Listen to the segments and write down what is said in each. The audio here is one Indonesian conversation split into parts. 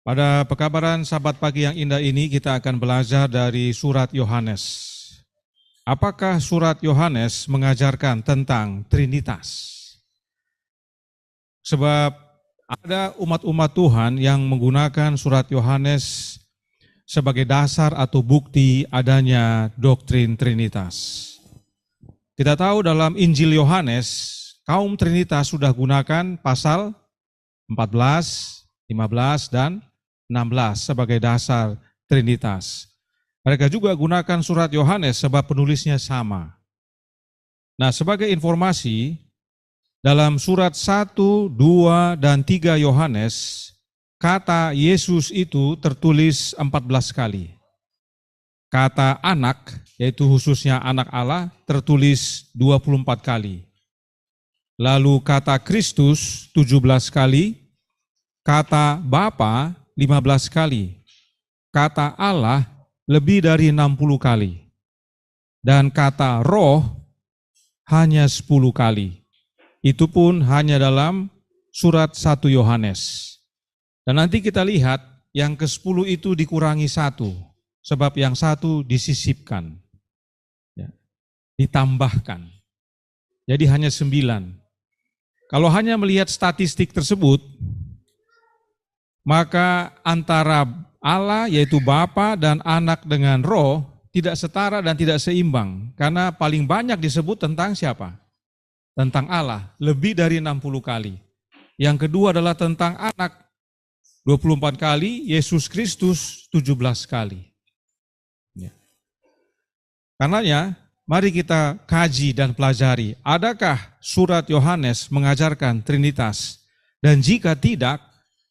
Pada pekabaran Sabat pagi yang indah ini kita akan belajar dari surat Yohanes. Apakah surat Yohanes mengajarkan tentang Trinitas? Sebab ada umat-umat Tuhan yang menggunakan surat Yohanes sebagai dasar atau bukti adanya doktrin Trinitas. Kita tahu dalam Injil Yohanes, kaum Trinitas sudah gunakan pasal 14, 15, dan 16 sebagai dasar Trinitas. Mereka juga gunakan surat Yohanes sebab penulisnya sama. Nah, sebagai informasi, dalam surat 1, 2, dan 3 Yohanes, kata Yesus itu tertulis 14 kali. Kata anak, yaitu khususnya anak Allah, tertulis 24 kali. Lalu kata Kristus 17 kali, kata Bapa 15 kali, kata Allah lebih dari 60 kali, dan kata roh hanya 10 kali. Itu pun hanya dalam surat 1 Yohanes. Dan nanti kita lihat yang ke-10 itu dikurangi 1, sebab yang 1 disisipkan, ditambahkan. Jadi hanya 9. Kalau hanya melihat statistik tersebut, maka antara Allah yaitu Bapa dan Anak dengan Roh tidak setara dan tidak seimbang. Karena paling banyak disebut tentang siapa? Tentang Allah, lebih dari 60 kali. Yang kedua adalah tentang Anak, 24 kali, Yesus Kristus 17 kali. Karenanya, mari kita kaji dan pelajari, adakah surat Yohanes mengajarkan Trinitas? Dan jika tidak,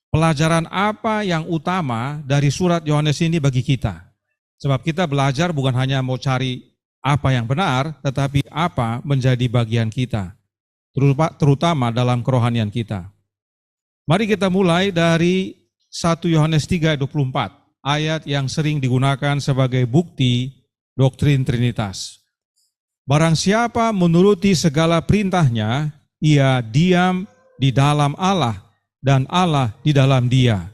pelajaran apa yang utama dari surat Yohanes ini bagi kita? Sebab kita belajar bukan hanya mau cari apa yang benar, tetapi apa menjadi bagian kita, terutama dalam kerohanian kita. Mari kita mulai dari 1 Yohanes 3:24, ayat yang sering digunakan sebagai bukti doktrin Trinitas. Barang siapa menuruti segala perintahnya, ia diam di dalam Allah, dan Allah di dalam dia.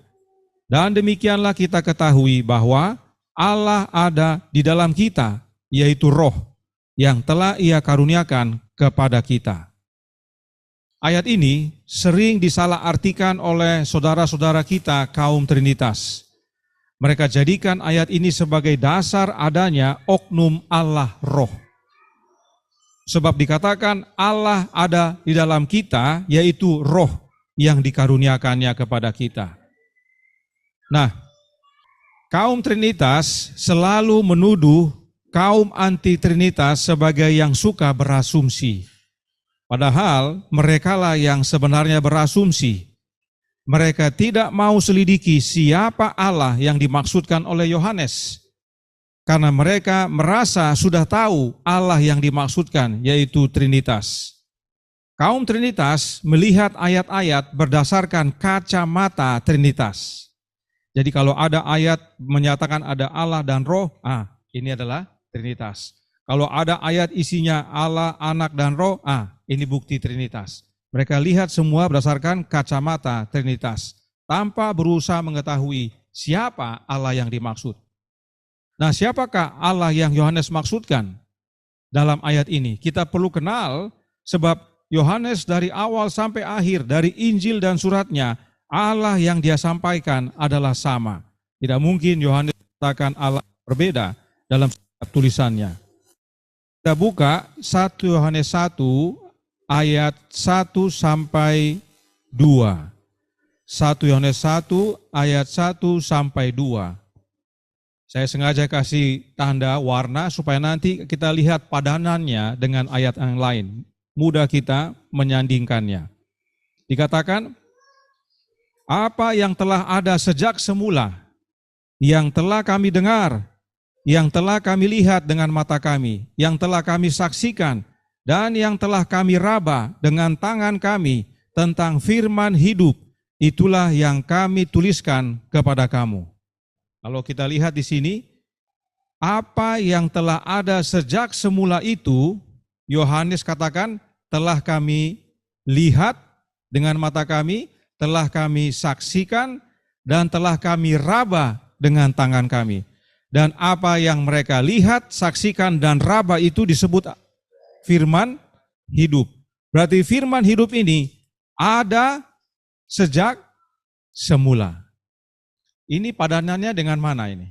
Dan demikianlah kita ketahui bahwa Allah ada di dalam kita, yaitu Roh yang telah Ia karuniakan kepada kita. Ayat ini sering disalahartikan oleh saudara-saudara kita kaum Trinitas. Mereka jadikan ayat ini sebagai dasar adanya oknum Allah Roh. Sebab dikatakan Allah ada di dalam kita, yaitu Roh yang dikaruniakannya kepada kita. Nah, kaum Trinitas selalu menuduh kaum anti-Trinitas sebagai yang suka berasumsi. Padahal merekalah yang sebenarnya berasumsi. Mereka tidak mau selidiki siapa Allah yang dimaksudkan oleh Yohanes. Karena mereka merasa sudah tahu Allah yang dimaksudkan, yaitu Trinitas. Kaum Trinitas melihat ayat-ayat berdasarkan kacamata Trinitas. Jadi kalau ada ayat menyatakan ada Allah dan Roh, ini adalah Trinitas. Kalau ada ayat isinya Allah, Anak, dan Roh, ini bukti Trinitas. Mereka lihat semua berdasarkan kacamata Trinitas, tanpa berusaha mengetahui siapa Allah yang dimaksud. Nah, siapakah Allah yang Yohanes maksudkan dalam ayat ini? Kita perlu kenal, sebab Yohanes dari awal sampai akhir, dari Injil dan suratnya, Allah yang dia sampaikan adalah sama. Tidak mungkin Yohanes mengatakan Allah berbeda dalam tulisannya. Kita buka 1 Yohanes 1 ayat 1 sampai 2. 1 Yohanes 1 ayat 1 sampai 2. Saya sengaja kasih tanda warna supaya nanti kita lihat padanannya dengan ayat yang lain. Mudah kita menyandingkannya. Dikatakan, apa yang telah ada sejak semula, yang telah kami dengar, yang telah kami lihat dengan mata kami, yang telah kami saksikan, dan yang telah kami raba dengan tangan kami tentang firman hidup, itulah yang kami tuliskan kepada kamu. Kalau kita lihat di sini, apa yang telah ada sejak semula itu, Yohanes katakan, telah kami lihat dengan mata kami, telah kami saksikan, dan telah kami raba dengan tangan kami. Dan apa yang mereka lihat, saksikan, dan raba itu disebut firman hidup. Berarti firman hidup ini ada sejak semula. Ini padanannya dengan mana ini?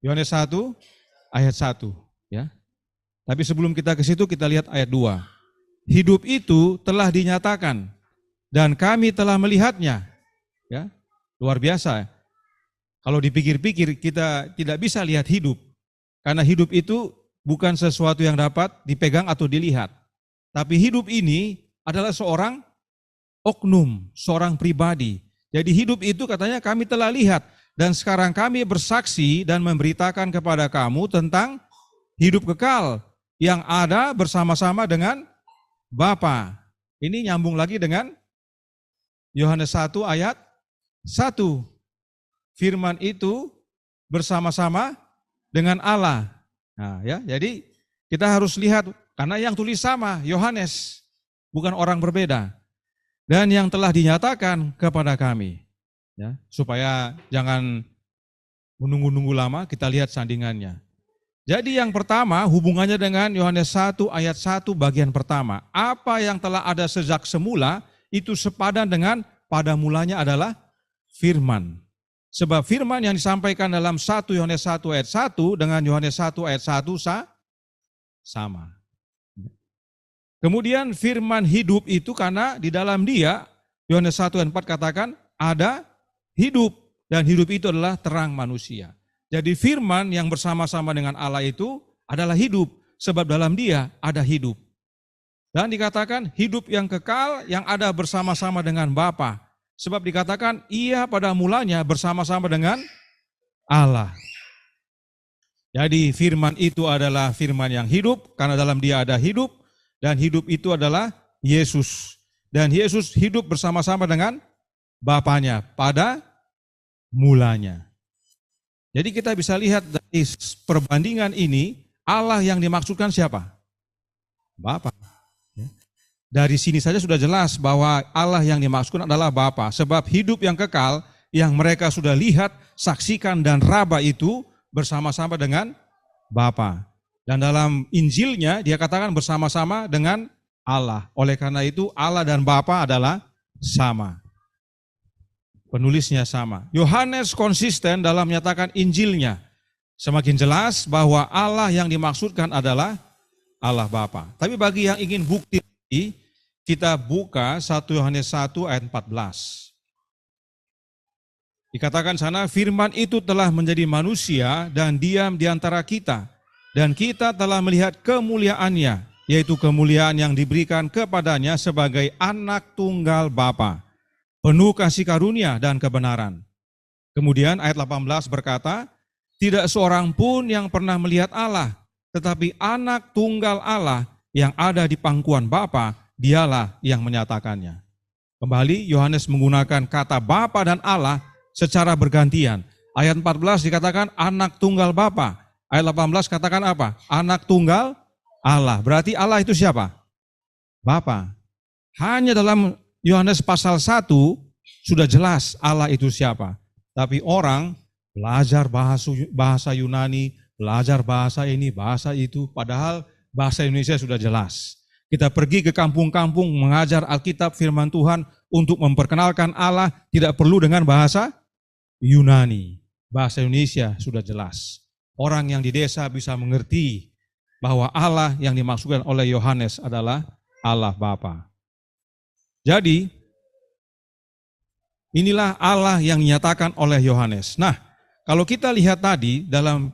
Yohanes 1 ayat 1. Ya. Tapi sebelum kita ke situ kita lihat ayat 2. Hidup itu telah dinyatakan dan kami telah melihatnya. Ya, luar biasa. Kalau dipikir-pikir kita tidak bisa lihat hidup. Karena hidup itu bukan sesuatu yang dapat dipegang atau dilihat. Tapi hidup ini adalah seorang oknum, seorang pribadi. Jadi hidup itu katanya kami telah lihat. Dan sekarang kami bersaksi dan memberitakan kepada kamu tentang hidup kekal yang ada bersama-sama dengan Bapa. Ini nyambung lagi dengan Yohanes 1 ayat 1. Firman itu bersama-sama dengan Allah. Nah, ya, jadi kita harus lihat karena yang tulis sama Yohanes, bukan orang berbeda. Dan yang telah dinyatakan kepada kami. Ya, supaya jangan menunggu-nunggu lama, kita lihat sandingannya. Jadi yang pertama hubungannya dengan Yohanes 1 ayat 1 bagian pertama. Apa yang telah ada sejak semula itu sepadan dengan pada mulanya adalah firman. Sebab firman yang disampaikan dalam 1 Yohanes 1 ayat 1 dengan Yohanes 1 ayat 1 sama. Kemudian firman hidup itu karena di dalam dia, Yohanes 1 ayat 4 katakan ada hidup, dan hidup itu adalah terang manusia. Jadi firman yang bersama-sama dengan Allah itu adalah hidup, sebab dalam dia ada hidup. Dan dikatakan hidup yang kekal yang ada bersama-sama dengan Bapa. Sebab dikatakan ia pada mulanya bersama-sama dengan Allah. Jadi firman itu adalah firman yang hidup, karena dalam dia ada hidup, dan hidup itu adalah Yesus. Dan Yesus hidup bersama-sama dengan Bapanya pada mulanya. Jadi kita bisa lihat dari perbandingan ini, Allah yang dimaksudkan siapa? Bapa. Dari sini saja sudah jelas bahwa Allah yang dimaksudkan adalah Bapa. Sebab hidup yang kekal yang mereka sudah lihat, saksikan, dan raba itu bersama-sama dengan Bapa. Dan dalam Injilnya dia katakan bersama-sama dengan Allah. Oleh karena itu Allah dan Bapa adalah sama. Penulisnya sama. Yohanes konsisten dalam menyatakan Injilnya. Semakin jelas bahwa Allah yang dimaksudkan adalah Allah Bapa. Tapi bagi yang ingin bukti, kita buka 1 Yohanes 1 ayat 14. Dikatakan sana, firman itu telah menjadi manusia dan diam di antara kita. Dan kita telah melihat kemuliaannya, yaitu kemuliaan yang diberikan kepadanya sebagai anak tunggal Bapa. Penuh kasih karunia dan kebenaran. Kemudian ayat 18 berkata, tidak seorang pun yang pernah melihat Allah, tetapi anak tunggal Allah yang ada di pangkuan Bapa, dialah yang menyatakannya. Kembali Yohanes menggunakan kata Bapa dan Allah secara bergantian. Ayat 14 dikatakan anak tunggal Bapa. Ayat 18 katakan apa? Anak tunggal Allah. Berarti Allah itu siapa? Bapa. Hanya dalam Yohanes pasal 1 sudah jelas Allah itu siapa. Tapi orang belajar bahasa Yunani, belajar bahasa ini, bahasa itu, padahal bahasa Indonesia sudah jelas. Kita pergi ke kampung-kampung mengajar Alkitab firman Tuhan untuk memperkenalkan Allah, tidak perlu dengan bahasa Yunani. Bahasa Indonesia sudah jelas. Orang yang di desa bisa mengerti bahwa Allah yang dimaksudkan oleh Yohanes adalah Allah Bapa. Jadi, inilah Allah yang dinyatakan oleh Yohanes. Nah, kalau kita lihat tadi dalam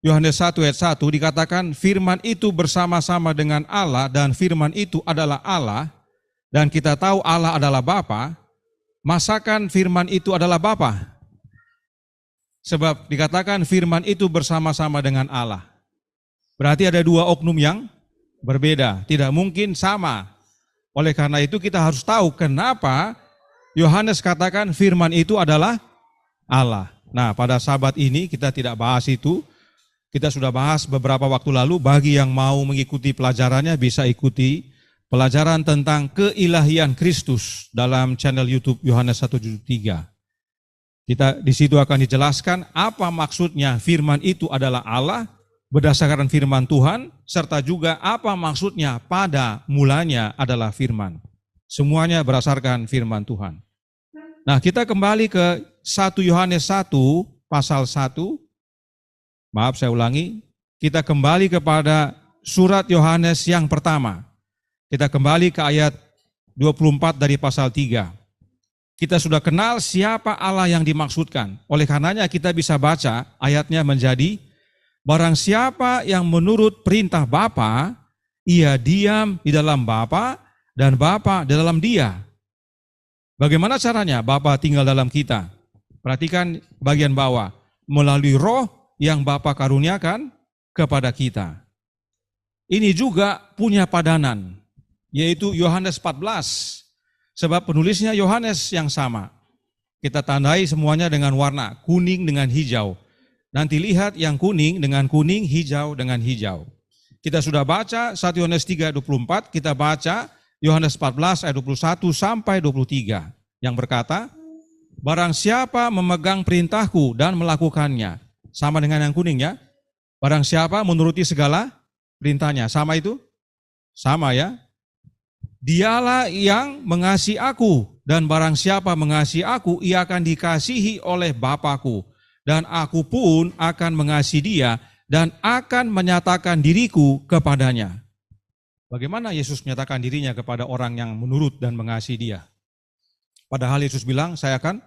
Yohanes 1 ayat 1 dikatakan firman itu bersama-sama dengan Allah dan firman itu adalah Allah dan kita tahu Allah adalah Bapa, masakan firman itu adalah Bapa? Sebab dikatakan firman itu bersama-sama dengan Allah. Berarti ada dua oknum yang berbeda, tidak mungkin sama. Oleh karena itu kita harus tahu kenapa Yohanes katakan firman itu adalah Allah. Nah, pada sahabat ini kita tidak bahas itu. Kita sudah bahas beberapa waktu lalu, bagi yang mau mengikuti pelajarannya bisa ikuti pelajaran tentang keilahian Kristus dalam channel YouTube Yohanes 1:3. Kita di situ akan dijelaskan apa maksudnya firman itu adalah Allah berdasarkan firman Tuhan, serta juga apa maksudnya pada mulanya adalah firman. Semuanya berdasarkan firman Tuhan. Nah, kita kembali ke 1 Yohanes 1 pasal 1. Maaf, saya ulangi. Kita kembali kepada surat Yohanes yang pertama. Kita kembali ke ayat 24 dari pasal 3. Kita sudah kenal siapa Allah yang dimaksudkan. Oleh karenanya kita bisa baca ayatnya menjadi, barang siapa yang menurut perintah Bapa, ia diam di dalam Bapa dan Bapa di dalam dia. Bagaimana caranya Bapa tinggal dalam kita? Perhatikan bagian bawah. Melalui roh yang Bapa karuniakan kepada kita. Ini juga punya padanan, yaitu Yohanes 14. Sebab penulisnya Yohanes yang sama. Kita tandai semuanya dengan warna kuning dengan hijau. Nanti lihat yang kuning dengan kuning, hijau dengan hijau. Kita sudah baca 1 Yohanes 3:24, kita baca Yohanes 14 ayat 21 sampai 23 yang berkata, barang siapa memegang perintahku dan melakukannya, sama dengan yang kuning ya. Barang siapa menuruti segala perintahnya, sama itu? Sama ya. Dialah yang mengasihi aku, dan barang siapa mengasihi aku, ia akan dikasihi oleh Bapa-Ku, dan aku pun akan mengasihi dia, dan akan menyatakan diriku kepadanya. Bagaimana Yesus menyatakan dirinya kepada orang yang menurut dan mengasihi dia? Padahal Yesus bilang, saya akan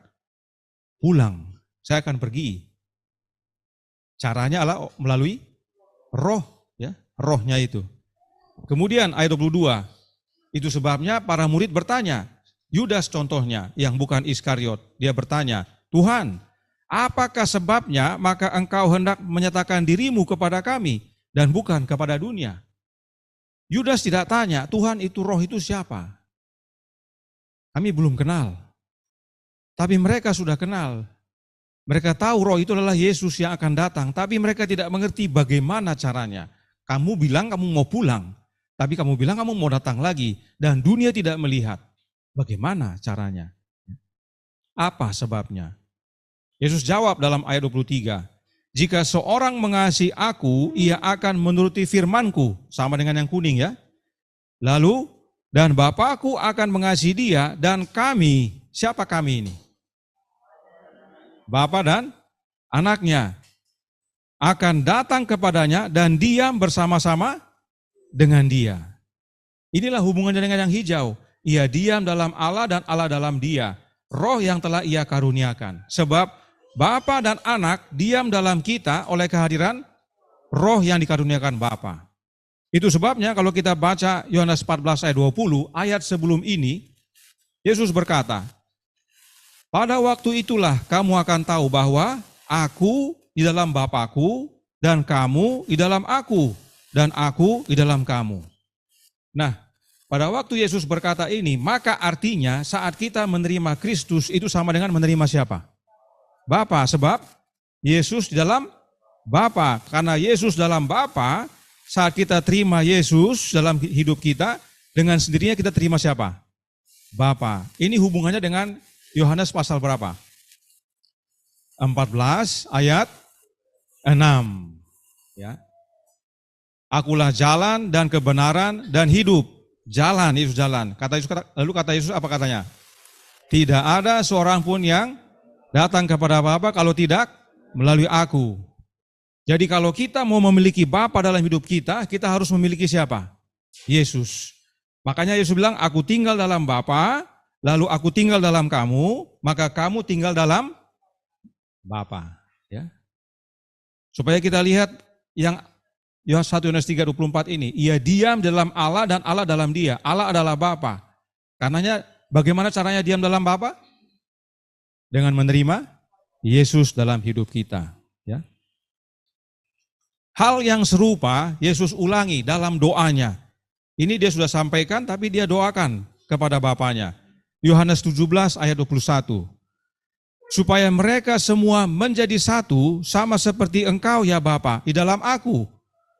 pulang, saya akan pergi. Caranya adalah melalui roh, ya, rohnya itu. Kemudian ayat 22, itu sebabnya para murid bertanya, Yudas contohnya yang bukan Iskariot, dia bertanya, Tuhan, apakah sebabnya maka engkau hendak menyatakan dirimu kepada kami dan bukan kepada dunia? Yudas tidak tanya, Tuhan itu roh itu siapa? Kami belum kenal. Tapi mereka sudah kenal. Mereka tahu roh itu adalah Yesus yang akan datang, tapi mereka tidak mengerti bagaimana caranya. Kamu bilang kamu mau pulang, tapi kamu bilang kamu mau datang lagi, dan dunia tidak melihat. Bagaimana caranya? Apa sebabnya? Yesus jawab dalam ayat 23, jika seorang mengasihi aku, ia akan menuruti firmanku, sama dengan yang kuning ya. Lalu, dan Bapa-Ku akan mengasihi dia, dan kami, siapa kami ini? Bapa dan anaknya akan datang kepadanya dan diam bersama-sama dengan dia. Inilah hubungannya dengan yang hijau. Ia diam dalam Allah dan Allah dalam dia. Roh yang telah ia karuniakan. Sebab Bapa dan anak diam dalam kita oleh kehadiran roh yang dikaruniakan Bapa. Itu sebabnya kalau kita baca Yohanes 14 ayat 20, ayat sebelum ini, Yesus berkata, pada waktu itulah kamu akan tahu bahwa aku di dalam Bapa-Ku dan kamu di dalam aku dan aku di dalam kamu. Nah, pada waktu Yesus berkata ini, maka artinya saat kita menerima Kristus itu sama dengan menerima siapa? Bapa, sebab Yesus di dalam Bapa. Karena Yesus dalam Bapa, saat kita terima Yesus dalam hidup kita, dengan sendirinya kita terima siapa? Bapa. Ini hubungannya dengan Yohanes pasal berapa? 14 ayat 6. Ya. Akulah jalan dan kebenaran dan hidup. Jalan, Yesus jalan. Lalu kata Yesus apa katanya? Tidak ada seorang pun yang datang kepada Bapa kalau tidak melalui aku. Jadi kalau kita mau memiliki Bapa dalam hidup kita, kita harus memiliki siapa? Yesus. Makanya Yesus bilang, aku tinggal dalam Bapa, lalu aku tinggal dalam kamu, maka kamu tinggal dalam Bapa. Ya. Supaya kita lihat yang 1 Yohanes 3:24 ini, ia diam dalam Allah dan Allah dalam dia. Allah adalah Bapa. Karenanya bagaimana caranya diam dalam Bapa? Dengan menerima Yesus dalam hidup kita. Ya. Hal yang serupa Yesus ulangi dalam doanya. Ini dia sudah sampaikan tapi dia doakan kepada Bapanya. Yohanes 17 ayat 21. Supaya mereka semua menjadi satu sama seperti engkau ya Bapa di dalam aku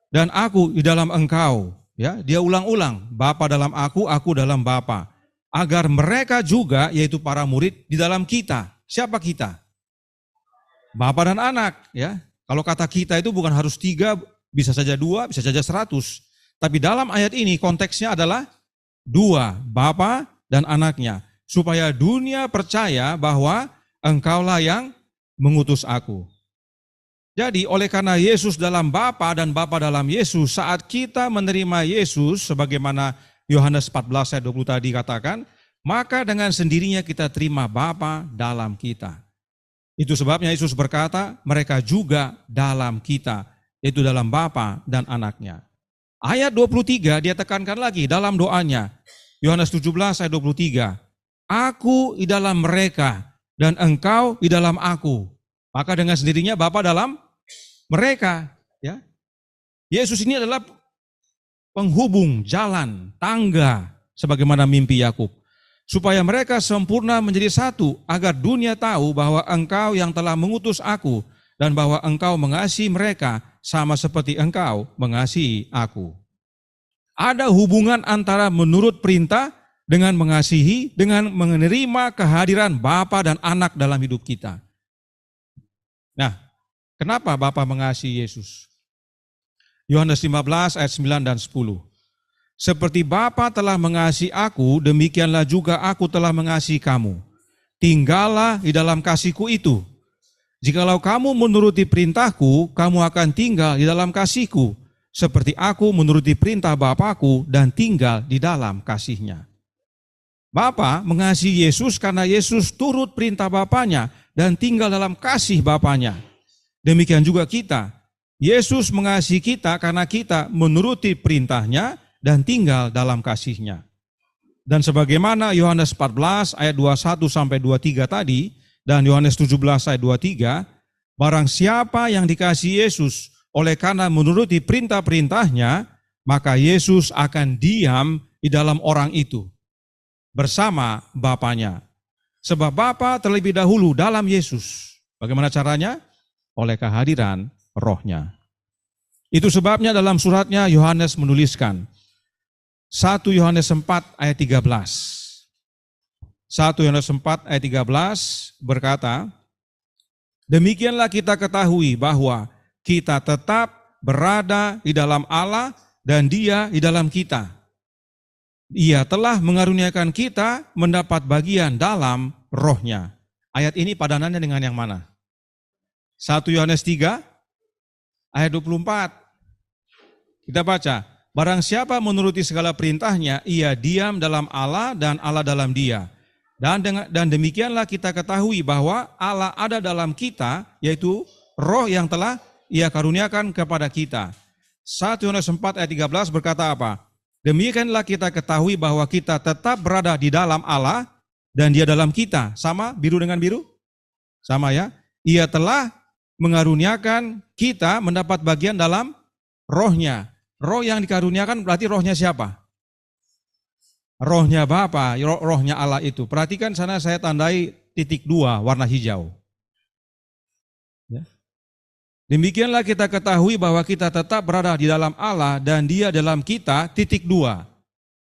dan aku di dalam engkau. Ya, dia ulang-ulang, Bapa dalam aku dalam Bapa. Agar mereka juga, yaitu para murid, di dalam kita. Siapa kita? Bapa dan anak. Ya, kalau kata kita itu bukan harus 3, bisa saja 2, bisa saja 100. Tapi dalam ayat ini konteksnya adalah 2, Bapa dan anaknya. Supaya dunia percaya bahwa engkaulah yang mengutus aku. Jadi oleh karena Yesus dalam Bapa dan Bapa dalam Yesus, saat kita menerima Yesus, sebagaimana Yohanes 14 ayat 20 tadi katakan, maka dengan sendirinya kita terima Bapa dalam kita. Itu sebabnya Yesus berkata, mereka juga dalam kita, yaitu dalam Bapa dan anaknya. Ayat 23 dia tekankan lagi dalam doanya, Yohanes 17 ayat 23, aku di dalam mereka dan engkau di dalam aku. Maka dengan sendirinya Bapa dalam mereka, ya. Yesus ini adalah penghubung jalan, tangga, sebagaimana mimpi Yakub. Supaya mereka sempurna menjadi satu, agar dunia tahu bahwa engkau yang telah mengutus aku, dan bahwa engkau mengasihi mereka sama seperti engkau mengasihi aku. Ada hubungan antara menurut perintah dengan mengasihi, dengan menerima kehadiran Bapa dan Anak dalam hidup kita. Nah, kenapa Bapa mengasihi Yesus? Yohanes 15 ayat 9 dan 10. Seperti Bapa telah mengasihi aku, demikianlah juga aku telah mengasihi kamu. Tinggallah di dalam kasihku itu. Jikalau kamu menuruti perintahku, kamu akan tinggal di dalam kasihku. Seperti aku menuruti perintah Bapakku dan tinggal di dalam kasihnya. Bapa mengasihi Yesus karena Yesus turut perintah Bapanya dan tinggal dalam kasih Bapanya. Demikian juga kita. Yesus mengasihi kita karena kita menuruti perintahnya dan tinggal dalam kasihnya. Dan sebagaimana Yohanes 14 ayat 21 sampai 23 tadi, dan Yohanes 17 ayat 23, barang siapa yang dikasihi Yesus oleh karena menuruti perintah-perintahnya, maka Yesus akan diam di dalam orang itu bersama Bapanya. Sebab Bapa terlebih dahulu dalam Yesus. Bagaimana caranya? Oleh kehadiran Roh-Nya. Itu sebabnya dalam suratnya Yohanes menuliskan 1 Yohanes 4 ayat 13. 1 Yohanes 4 ayat 13 berkata, demikianlah kita ketahui bahwa kita tetap berada di dalam Allah dan Dia di dalam kita. Ia telah mengaruniakan kita mendapat bagian dalam Roh-Nya. Ayat ini padanannya dengan yang mana? 1 Yohanes 3 ayat 24. Kita baca, barang siapa menuruti segala perintahnya, ia diam dalam Allah dan Allah dalam dia. Dan demikianlah kita ketahui bahwa Allah ada dalam kita, yaitu Roh yang telah Ia karuniakan kepada kita. 1 Yohanes 4 ayat 13 berkata apa? Demikianlah kita ketahui bahwa kita tetap berada di dalam Allah dan Dia dalam kita. Sama, biru dengan biru? Sama ya. Ia telah mengaruniakan kita mendapat bagian dalam Roh-Nya. Roh yang dikaruniakan berarti Roh-Nya siapa? Roh-Nya Bapa, Roh-Nya Allah itu. Perhatikan sana saya tandai titik 2 warna hijau. Ya. Demikianlah kita ketahui bahwa kita tetap berada di dalam Allah dan Dia dalam kita, titik 2.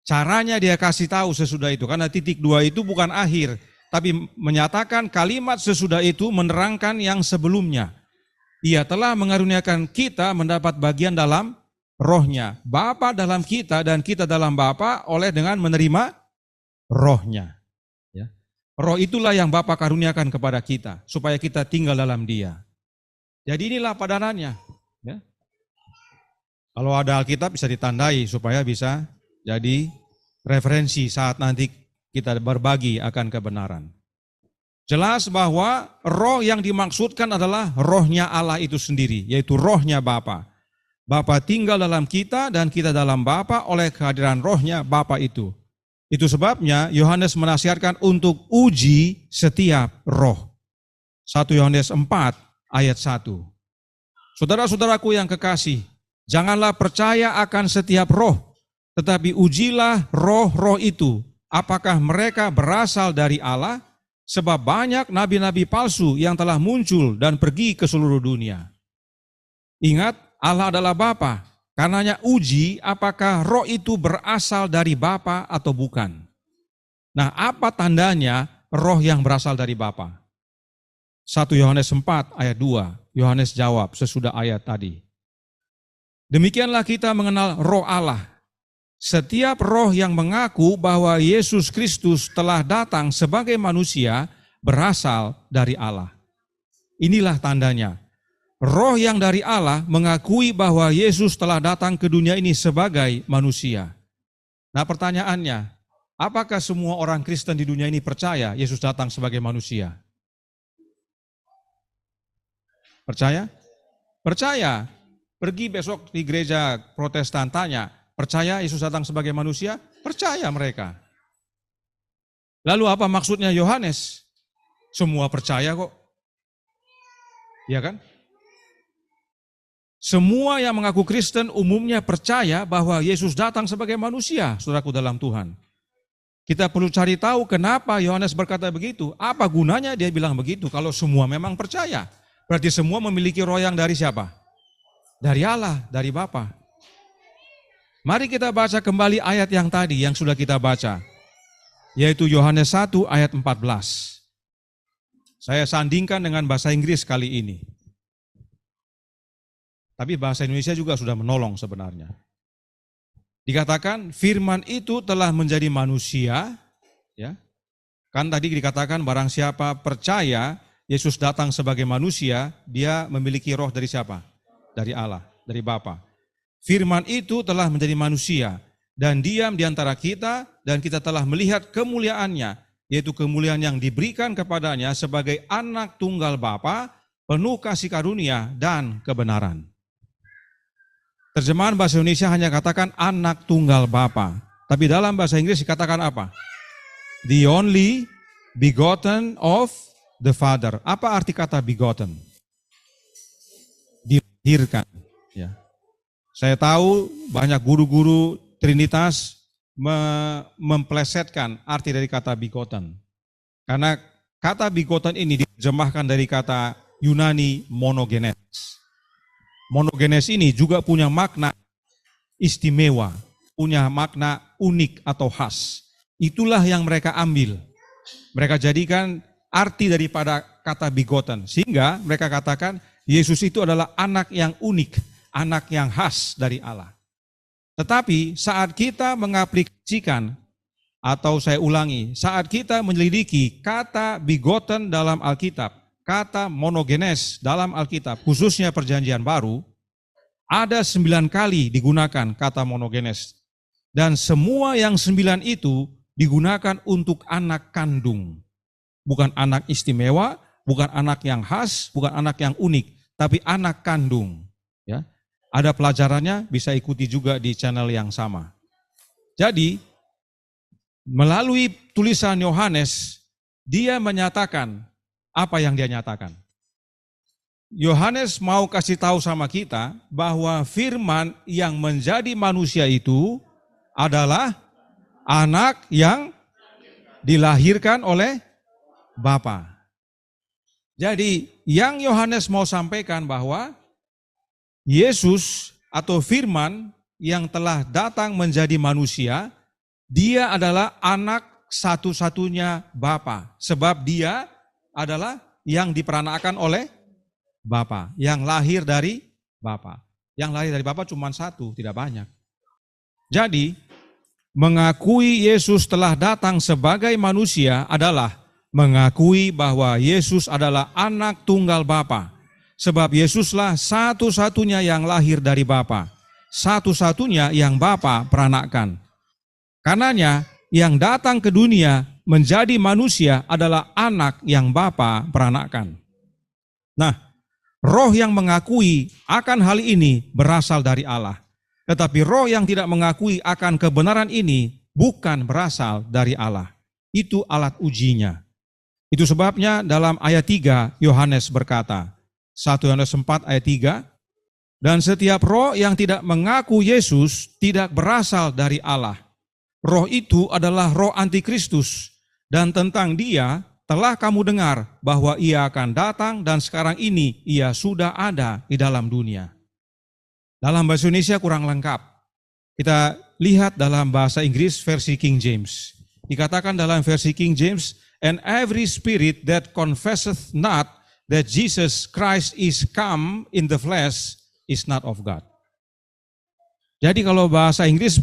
Caranya Dia kasih tahu sesudah itu, karena titik 2 itu bukan akhir, tapi menyatakan kalimat sesudah itu menerangkan yang sebelumnya. Ia telah mengaruniakan kita mendapat bagian dalam Roh-Nya. Bapa dalam kita dan kita dalam Bapa oleh dengan menerima Roh-Nya. Ya. Roh itulah yang Bapa karuniakan kepada kita, supaya kita tinggal dalam Dia. Jadi inilah padanannya. Ya. Kalau ada Alkitab bisa ditandai supaya bisa jadi referensi saat nanti kita berbagi akan kebenaran. Jelas bahwa roh yang dimaksudkan adalah Roh-Nya Allah itu sendiri, yaitu Roh-Nya Bapa. Bapa tinggal dalam kita dan kita dalam Bapa oleh kehadiran Roh-Nya Bapa itu. Itu sebabnya Yohanes menasihatkan untuk uji setiap roh. 1 Yohanes 4 ayat 1. Saudara-saudaraku yang kekasih, janganlah percaya akan setiap roh, tetapi ujilah roh-roh itu, apakah mereka berasal dari Allah, sebab banyak nabi-nabi palsu yang telah muncul dan pergi ke seluruh dunia. Ingat, Allah adalah Bapa, Karenanya uji apakah roh itu berasal dari Bapa atau bukan. Nah, apa tandanya roh yang berasal dari Bapa? 1 Yohanes 4 ayat 2, Yohanes jawab sesudah ayat tadi. Demikianlah kita mengenal roh Allah. Setiap roh yang mengaku bahwa Yesus Kristus telah datang sebagai manusia berasal dari Allah. Inilah tandanya. Roh yang dari Allah mengakui bahwa Yesus telah datang ke dunia ini sebagai manusia. Nah, pertanyaannya, apakah semua orang Kristen di dunia ini percaya Yesus datang sebagai manusia? Percaya? Percaya. Pergi besok di gereja Protestan tanya, percaya Yesus datang sebagai manusia? Percaya mereka. Lalu apa maksudnya Yohanes? Semua percaya kok. Ya kan? Semua yang mengaku Kristen umumnya percaya bahwa Yesus datang sebagai manusia, saudaraku dalam Tuhan. Kita perlu cari tahu kenapa Yohanes berkata begitu. Apa gunanya dia bilang begitu kalau semua memang percaya? Berarti semua memiliki roh yang dari siapa? Dari Allah, dari Bapa. Mari kita baca kembali ayat yang tadi yang sudah kita baca. Yaitu Yohanes 1 ayat 14. Saya sandingkan dengan bahasa Inggris kali ini. Tapi bahasa Indonesia juga sudah menolong sebenarnya. Dikatakan firman itu telah menjadi manusia, ya. Kan tadi dikatakan barang siapa percaya Yesus datang sebagai manusia, dia memiliki roh dari siapa? Dari Allah, dari Bapa. Firman itu telah menjadi manusia dan diam di antara kita dan kita telah melihat kemuliaannya, yaitu kemuliaan yang diberikan kepadanya sebagai anak tunggal Bapa, penuh kasih karunia dan kebenaran. Terjemahan bahasa Indonesia hanya katakan anak tunggal Bapa, tapi dalam bahasa Inggris dikatakan apa? The only begotten of the Father. Apa arti kata begotten? Dilahirkan. Ya. Saya tahu banyak guru-guru Trinitas memplesetkan arti dari kata begotten. Karena kata begotten ini diterjemahkan dari kata Yunani monogenes. Monogenes ini juga punya makna istimewa, punya makna unik atau khas. Itulah yang mereka ambil. Mereka jadikan arti daripada kata begotten. Sehingga mereka katakan Yesus itu adalah anak yang unik, anak yang khas dari Allah. Tetapi saat kita mengaplikasikan, atau saya ulangi, saat kita menyelidiki kata begotten dalam Alkitab, kata monogenes dalam Alkitab, khususnya Perjanjian Baru, ada 9 kali digunakan kata monogenes. Dan semua yang 9 itu digunakan untuk anak kandung. Bukan anak istimewa, bukan anak yang khas, bukan anak yang unik, tapi anak kandung. Ya, ada pelajarannya, bisa ikuti juga di channel yang sama. Jadi, melalui tulisan Yohanes, dia menyatakan apa yang dia nyatakan. Yohanes mau kasih tahu sama kita bahwa firman yang menjadi manusia itu adalah anak yang dilahirkan oleh Bapa. Jadi yang Yohanes mau sampaikan bahwa Yesus atau firman yang telah datang menjadi manusia, dia adalah anak satu-satunya Bapa. Sebab dia adalah yang diperanakan oleh Bapa, yang lahir dari Bapa. Yang lahir dari Bapa cuma satu, tidak banyak. Jadi, mengakui Yesus telah datang sebagai manusia adalah mengakui bahwa Yesus adalah anak tunggal Bapa. Sebab Yesuslah satu-satunya yang lahir dari Bapa, satu-satunya yang Bapa peranakan. Karenanya, yang datang ke dunia menjadi manusia adalah anak yang Bapa peranakan. Nah, roh yang mengakui akan hal ini berasal dari Allah. Tetapi roh yang tidak mengakui akan kebenaran ini bukan berasal dari Allah. Itu alat ujinya. Itu sebabnya dalam ayat 3 Yohanes berkata, 1 Yohanes 4 ayat 3, dan setiap roh yang tidak mengaku Yesus tidak berasal dari Allah. Roh itu adalah roh antikristus, dan tentang dia telah kamu dengar bahwa ia akan datang dan sekarang ini ia sudah ada di dalam dunia. Dalam bahasa Indonesia kurang lengkap. Kita lihat dalam bahasa Inggris versi King James. Dikatakan dalam versi King James, and every spirit that confesseth not that Jesus Christ is come in the flesh is not of God. Jadi kalau bahasa Inggris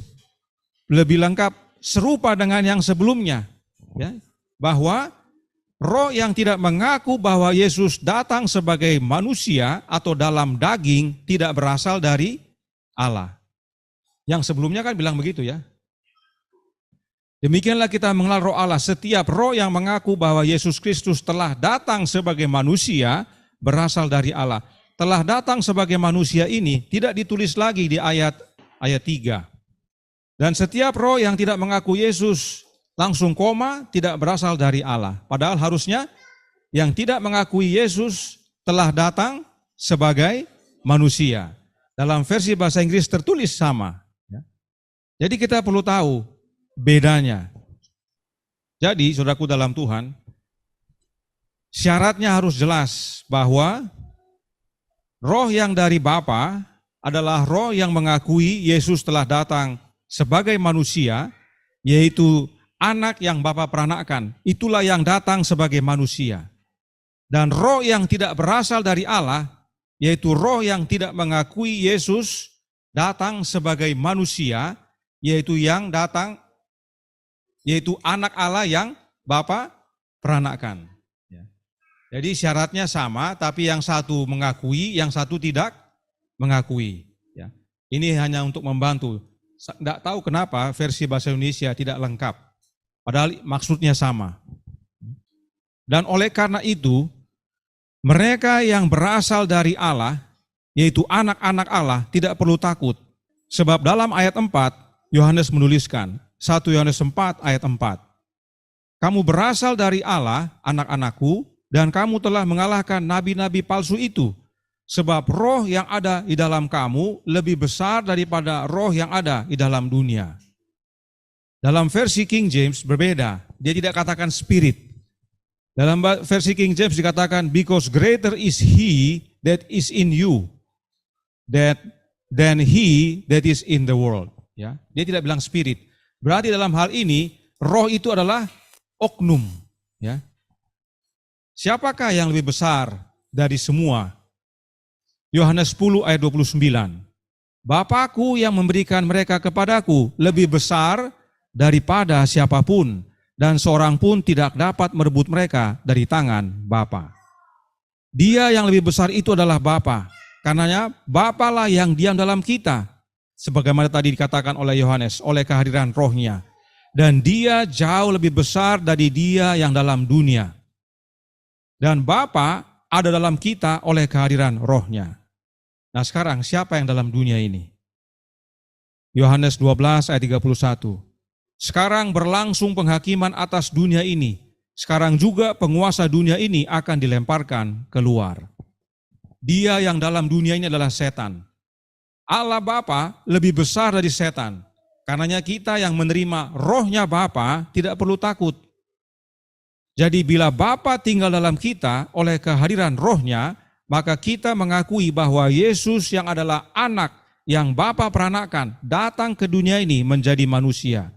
lebih lengkap, serupa dengan yang sebelumnya, ya, bahwa roh yang tidak mengaku bahwa Yesus datang sebagai manusia atau dalam daging tidak berasal dari Allah. Yang sebelumnya kan bilang begitu ya. Demikianlah kita mengenal roh Allah. Setiap roh yang mengaku bahwa Yesus Kristus telah datang sebagai manusia berasal dari Allah. Telah datang sebagai manusia ini tidak ditulis lagi di ayat 3. Dan setiap roh yang tidak mengaku Yesus langsung koma tidak berasal dari Allah. Padahal harusnya yang tidak mengakui Yesus telah datang sebagai manusia. Dalam versi bahasa Inggris tertulis sama. Jadi kita perlu tahu bedanya. Jadi saudaraku dalam Tuhan, syaratnya harus jelas bahwa roh yang dari Bapa adalah roh yang mengakui Yesus telah datang sebagai manusia, yaitu anak yang Bapa peranakkan. Itulah yang datang sebagai manusia. Dan roh yang tidak berasal dari Allah, yaitu roh yang tidak mengakui Yesus datang sebagai manusia, yaitu yang datang, yaitu anak Allah yang Bapa peranakkan. Jadi syaratnya sama, tapi yang satu mengakui, yang satu tidak mengakui. Ini hanya untuk membantu. Tidak tahu kenapa versi bahasa Indonesia tidak lengkap. Padahal maksudnya sama. Dan oleh karena itu, mereka yang berasal dari Allah, yaitu anak-anak Allah, tidak perlu takut. Sebab dalam ayat 4, Yohanes menuliskan, 1 Yohanes 4 ayat 4. Kamu berasal dari Allah, anak-anakku, dan kamu telah mengalahkan nabi-nabi palsu itu. Sebab roh yang ada di dalam kamu lebih besar daripada roh yang ada di dalam dunia. Dalam versi King James berbeda, dia tidak katakan spirit. Dalam versi King James dikatakan, because greater is he that is in you than he that is in the world. Ya, dia tidak bilang spirit. Berarti dalam hal ini, roh itu adalah oknum. Ya. Siapakah yang lebih besar dari semua? Yohanes 10 ayat 29. Bapakku yang memberikan mereka kepadaku lebih besar daripada siapapun, dan seorang pun tidak dapat merebut mereka dari tangan Bapa. Dia yang lebih besar itu adalah Bapa. Karenanya Bapa lah yang diam dalam kita, sebagaimana tadi dikatakan oleh Yohanes, oleh kehadiran rohnya. Dan dia jauh lebih besar dari dia yang dalam dunia. Dan Bapa ada dalam kita oleh kehadiran rohnya. Nah sekarang siapa yang dalam dunia ini? Yohanes 12 ayat 31. Sekarang berlangsung penghakiman atas dunia ini. Sekarang juga penguasa dunia ini akan dilemparkan keluar. Dia yang dalam dunia ini adalah setan. Allah Bapa lebih besar dari setan. Karenanya kita yang menerima rohnya Bapa tidak perlu takut. Jadi bila Bapa tinggal dalam kita oleh kehadiran rohnya, maka kita mengakui bahwa Yesus yang adalah anak yang Bapa peranakkan datang ke dunia ini menjadi manusia.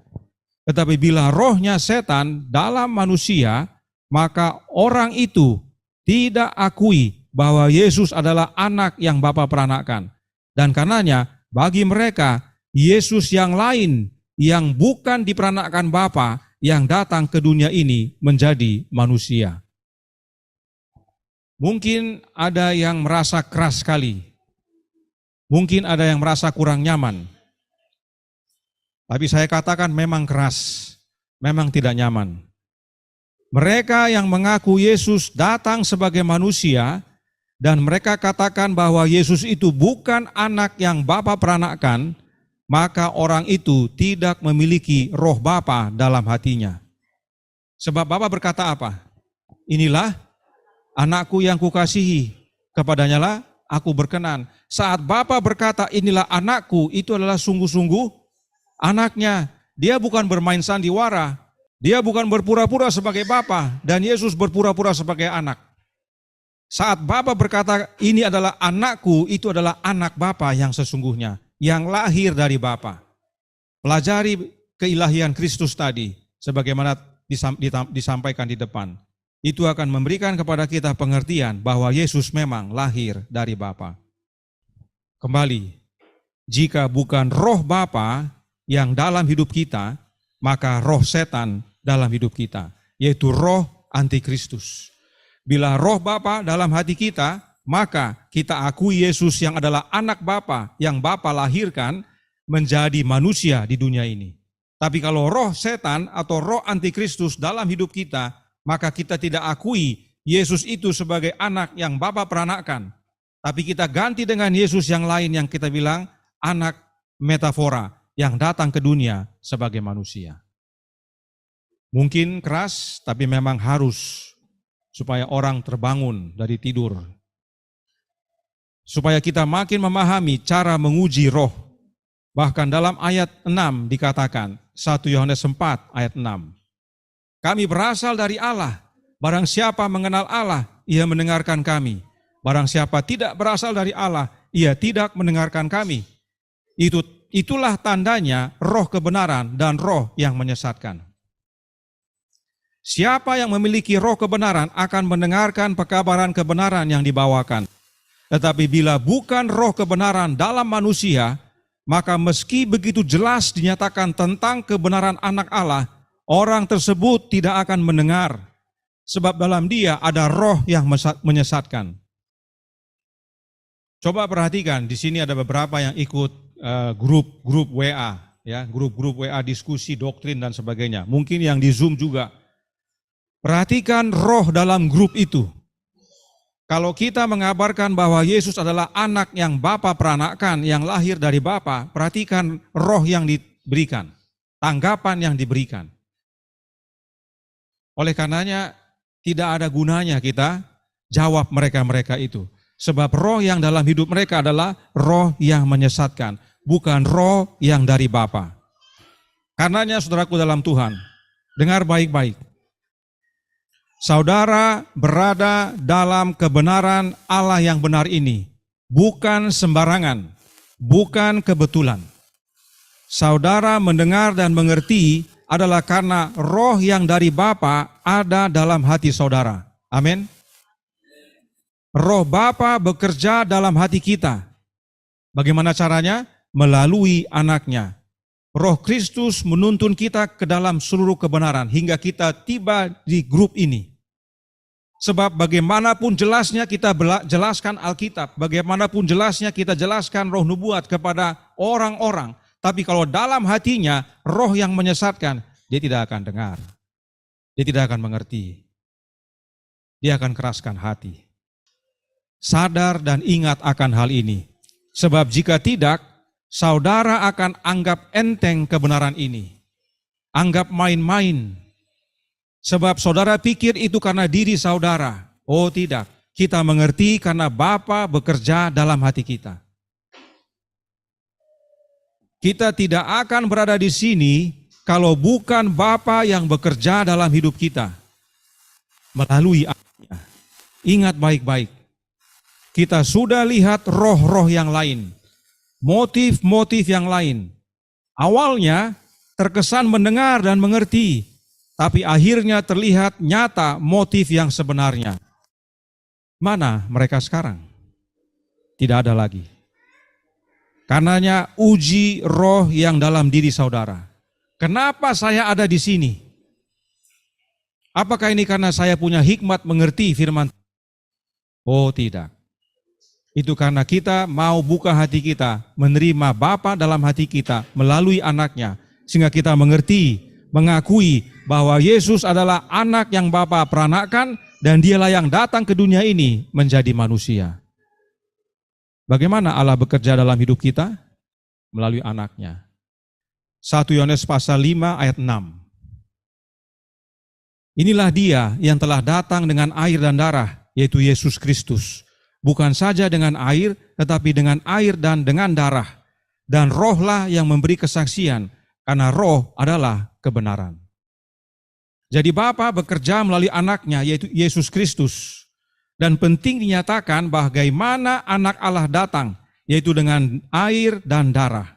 Tetapi bila rohnya setan dalam manusia, maka orang itu tidak akui bahwa Yesus adalah anak yang Bapa peranakkan. Dan karenanya bagi mereka Yesus yang lain yang bukan diperanakkan Bapa yang datang ke dunia ini menjadi manusia. Mungkin ada yang merasa keras sekali. Mungkin ada yang merasa kurang nyaman. Tapi saya katakan memang keras, memang tidak nyaman. Mereka yang mengaku Yesus datang sebagai manusia dan mereka katakan bahwa Yesus itu bukan anak yang Bapa peranakkan, maka orang itu tidak memiliki roh Bapa dalam hatinya. Sebab Bapa berkata apa? Inilah anakku yang kukasihi, kepadanya lah aku berkenan. Saat Bapa berkata inilah anakku, itu adalah sungguh-sungguh anaknya. Dia bukan bermain sandiwara, dia bukan berpura-pura sebagai Bapa, dan Yesus berpura-pura sebagai anak. Saat Bapa berkata ini adalah anakku, itu adalah anak Bapa yang sesungguhnya, yang lahir dari Bapa. Pelajari keilahian Kristus tadi, sebagaimana disampaikan di depan. Itu akan memberikan kepada kita pengertian bahwa Yesus memang lahir dari Bapa. Kembali, jika bukan roh Bapa yang dalam hidup kita, maka roh setan dalam hidup kita, yaitu roh antikristus. Bila roh Bapa dalam hati kita, maka kita akui Yesus yang adalah anak Bapa yang Bapa lahirkan menjadi manusia di dunia ini. Tapi kalau roh setan atau roh antikristus dalam hidup kita, maka kita tidak akui Yesus itu sebagai anak yang Bapa peranakkan. Tapi kita ganti dengan Yesus yang lain yang kita bilang anak metafora yang datang ke dunia sebagai manusia. Mungkin keras, tapi memang harus supaya orang terbangun dari tidur. Supaya kita makin memahami cara menguji roh. Bahkan dalam ayat 6 dikatakan, 1 Yohanes 4 ayat 6. Kami berasal dari Allah, barang siapa mengenal Allah, ia mendengarkan kami. Barang siapa tidak berasal dari Allah, ia tidak mendengarkan kami. Itulah tandanya roh kebenaran dan roh yang menyesatkan. Siapa yang memiliki roh kebenaran akan mendengarkan pekabaran kebenaran yang dibawakan. Tetapi bila bukan roh kebenaran dalam manusia, maka meski begitu jelas dinyatakan tentang kebenaran anak Allah, orang tersebut tidak akan mendengar. Sebab dalam dia ada roh yang menyesatkan. Coba perhatikan, di sini ada beberapa yang ikut grup WA, ya, grup WA diskusi doktrin dan sebagainya. Mungkin yang di Zoom juga. Perhatikan roh dalam grup itu. Kalau kita mengabarkan bahwa Yesus adalah anak yang Bapa peranakkan, yang lahir dari Bapa, perhatikan roh yang diberikan, tanggapan yang diberikan. Oleh karenanya tidak ada gunanya kita jawab mereka-mereka itu. Sebab roh yang dalam hidup mereka adalah roh yang menyesatkan, bukan roh yang dari Bapa. Karenanya saudaraku dalam Tuhan, dengar baik-baik. Saudara berada dalam kebenaran Allah yang benar ini, bukan sembarangan, bukan kebetulan. Saudara mendengar dan mengerti adalah karena roh yang dari Bapa ada dalam hati saudara. Amin. Roh Bapa bekerja dalam hati kita. Bagaimana caranya? Melalui anaknya. Roh Kristus menuntun kita ke dalam seluruh kebenaran hingga kita tiba di grup ini. Sebab bagaimanapun jelasnya kita jelaskan Alkitab, bagaimanapun jelasnya kita jelaskan roh nubuat kepada orang-orang, tapi kalau dalam hatinya roh yang menyesatkan, dia tidak akan dengar. Dia tidak akan mengerti. Dia akan keraskan hati. Sadar dan ingat akan hal ini. Sebab jika tidak, saudara akan anggap enteng kebenaran ini. Anggap main-main. Sebab saudara pikir itu karena diri saudara. Oh tidak, kita mengerti karena Bapa bekerja dalam hati kita. Kita tidak akan berada di sini kalau bukan Bapa yang bekerja dalam hidup kita. Melalui anaknya. Ingat baik-baik. Kita sudah lihat roh-roh yang lain. Motif-motif yang lain. Awalnya terkesan mendengar dan mengerti. Tapi akhirnya terlihat nyata motif yang sebenarnya. Mana mereka sekarang? Tidak ada lagi. Karenanya uji roh yang dalam diri saudara. Kenapa saya ada di sini? Apakah ini karena saya punya hikmat mengerti firman? Oh tidak. Itu karena kita mau buka hati kita, menerima Bapa dalam hati kita melalui anaknya. Sehingga kita mengerti, mengakui bahwa Yesus adalah anak yang Bapa peranakkan dan dialah yang datang ke dunia ini menjadi manusia. Bagaimana Allah bekerja dalam hidup kita? Melalui anaknya. 1 Yohanes pasal 5 ayat 6. Inilah dia yang telah datang dengan air dan darah, yaitu Yesus Kristus. Bukan saja dengan air, tetapi dengan air dan dengan darah. Dan rohlah yang memberi kesaksian, karena roh adalah kebenaran. Jadi Bapa bekerja melalui anaknya, yaitu Yesus Kristus. Dan penting dinyatakan bagaimana anak Allah datang, yaitu dengan air dan darah.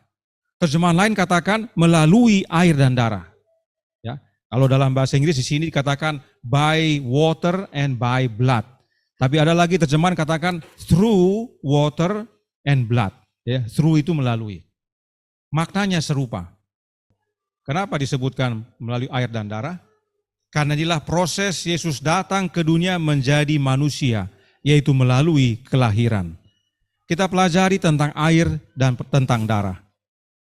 Terjemahan lain katakan melalui air dan darah. Ya, kalau dalam bahasa Inggris di sini dikatakan by water and by blood. Tapi ada lagi terjemahan katakan through water and blood. Ya, through itu melalui. Maknanya serupa. Kenapa disebutkan melalui air dan darah? Karena inilah proses Yesus datang ke dunia menjadi manusia, yaitu melalui kelahiran. Kita pelajari tentang air dan tentang darah.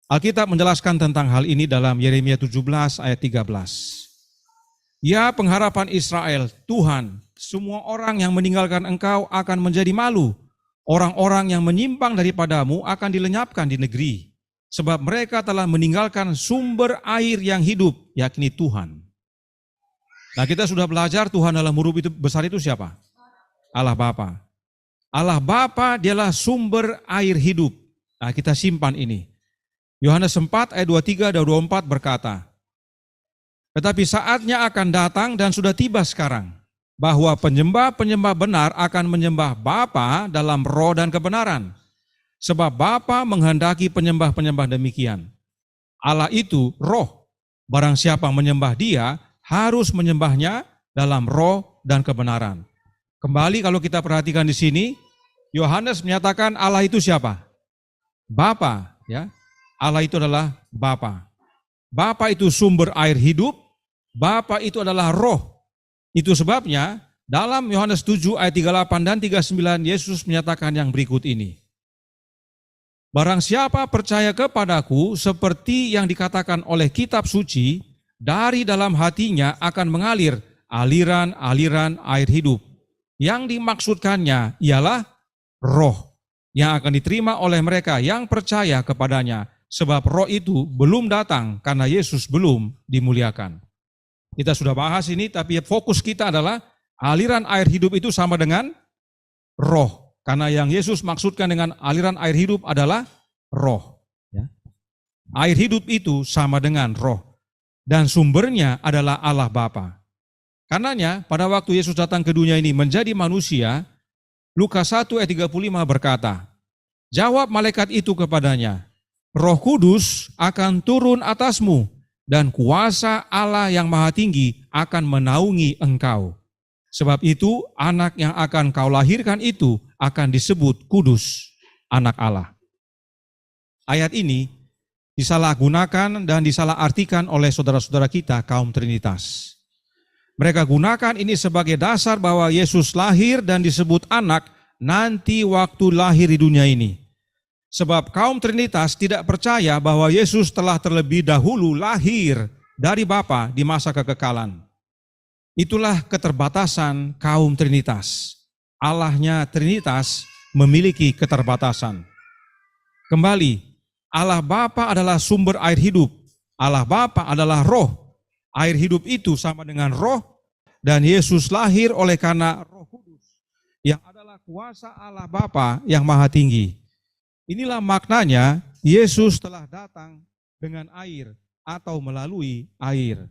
Alkitab menjelaskan tentang hal ini dalam Yeremia 17 ayat 13. Ya pengharapan Israel, Tuhan, semua orang yang meninggalkan Engkau akan menjadi malu. Orang-orang yang menyimpang daripadamu akan dilenyapkan di negeri. Sebab mereka telah meninggalkan sumber air yang hidup, yakni Tuhan. Nah, kita sudah belajar Tuhan dalam huruf itu besar itu siapa? Allah Bapa. Allah Bapa dialah sumber air hidup. Nah, kita simpan ini. Yohanes 4 ayat 23 dan 24 berkata, tetapi saatnya akan datang dan sudah tiba sekarang, bahwa penyembah-penyembah benar akan menyembah Bapa dalam roh dan kebenaran. Sebab Bapa menghendaki penyembah-penyembah demikian. Allah itu roh. Barang siapa menyembah Dia, harus menyembahnya dalam roh dan kebenaran. Kembali kalau kita perhatikan di sini, Yohanes menyatakan Allah itu siapa? Bapa, ya. Allah itu adalah Bapa. Bapa itu sumber air hidup, Bapa itu adalah roh. Itu sebabnya dalam Yohanes 7 ayat 38 dan 39 Yesus menyatakan yang berikut ini. Barang siapa percaya kepadaku seperti yang dikatakan oleh kitab suci, dari dalam hatinya akan mengalir aliran-aliran air hidup. Yang dimaksudkannya ialah roh yang akan diterima oleh mereka yang percaya kepadanya. Sebab roh itu belum datang karena Yesus belum dimuliakan. Kita sudah bahas ini, tapi fokus kita adalah aliran air hidup itu sama dengan roh. Karena yang Yesus maksudkan dengan aliran air hidup adalah roh. Ya. Air hidup itu sama dengan roh. Dan sumbernya adalah Allah Bapa. Karenanya pada waktu Yesus datang ke dunia ini menjadi manusia, Lukas 1 ayat 35 berkata, jawab malaikat itu kepadanya, Roh Kudus akan turun atasmu dan kuasa Allah yang Maha Tinggi akan menaungi engkau. Sebab itu anak yang akan kau lahirkan itu akan disebut kudus, anak Allah. Ayat ini disalahgunakan dan disalahartikan oleh saudara-saudara kita kaum Trinitas. Mereka gunakan ini sebagai dasar bahwa Yesus lahir dan disebut anak nanti waktu lahir di dunia ini. Sebab kaum Trinitas tidak percaya bahwa Yesus telah terlebih dahulu lahir dari Bapa di masa kekekalan. Itulah keterbatasan kaum Trinitas. Allahnya Trinitas memiliki keterbatasan. Kembali, Allah Bapa adalah sumber air hidup. Allah Bapa adalah roh. Air hidup itu sama dengan roh, dan Yesus lahir oleh karena Roh Kudus yang adalah kuasa Allah Bapa yang Maha Tinggi. Inilah maknanya Yesus telah datang dengan air atau melalui air.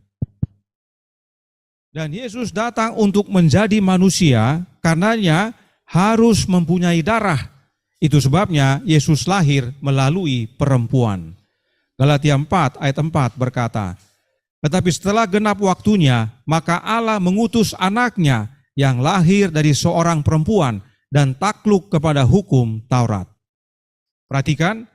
Dan Yesus datang untuk menjadi manusia, karenanya harus mempunyai darah. Itu sebabnya Yesus lahir melalui perempuan. Galatia 4 ayat 4 berkata, tetapi setelah genap waktunya, maka Allah mengutus anaknya yang lahir dari seorang perempuan dan takluk kepada hukum Taurat. Perhatikan,